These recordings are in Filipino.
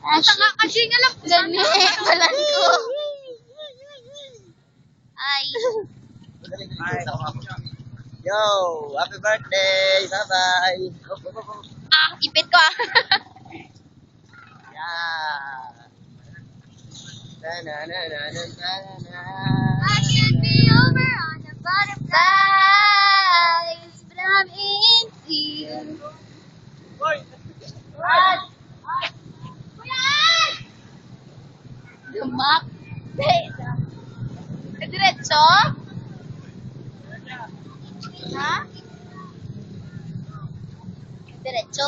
Tanga kasi nga lang. Gani, balan ko. Ay. Yo, happy birthday. Bye-bye. Ah, ipit ko ah. Yeah. Na na na na na na na. I should be over on the butterflies, but I'm into you. What? Lumak. Diretso? Ha? Diretso?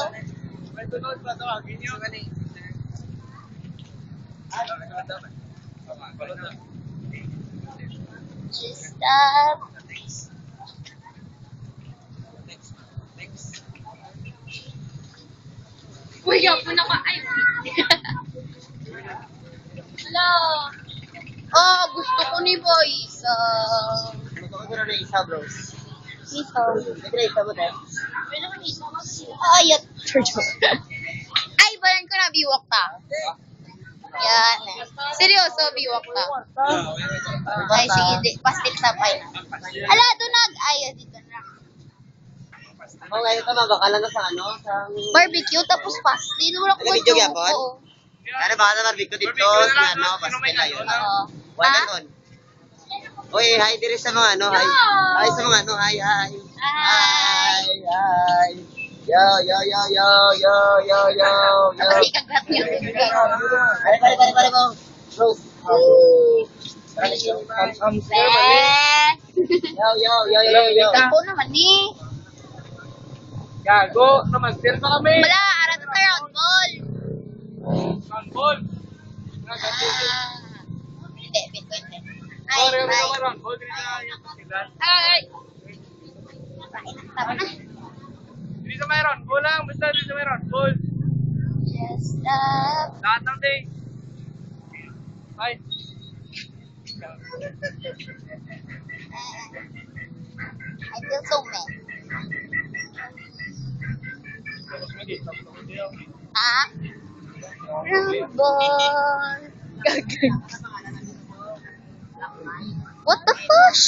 Just stop. Uy, yapo na ka. Ay. Hello. Oh, gusto ko ni Boys. Gusto ko na isa, bros. Ito. Sige, isa mo tayo. Ayat. Ay, balan ko na biwak ta. Yan. Seryoso, biwak ta. Ay, sige, di. Pastil sapay na. Ala, dunag. Ay, dito na. Oh, ngayon ka mabakala na sa ano? Sa... Barbecue, tapos pastil. Wala ko Nag-video ito. gyapon? Oo. Ano ba ka barbecue dito? Sa ano? Pastel na yun. Oo. Why Ah? ganon? Uy, hi diri sa mga ano, hi. Hi sa mga ano, hi, hi. Hi, hi. Yo, yo, yo, yo, yo, yo, yo, yo. Ay, kagat niyo. Pare mo. Bros. Yo, yo, yo, yo, yo. Ito naman ni. Gago, na mag-sell pa kami. Wala, arat ka round ball. Roundball. Hindi, pwede. Ay, Sorry, ay. roundball. Dili na yung pasilan. Ay. Tama na. Dili sa may roundball lang. Basta dili sa may roundball. Just stop. Lahat ng day. Bye. I feel so mad. Ah? Round ball. What the fush?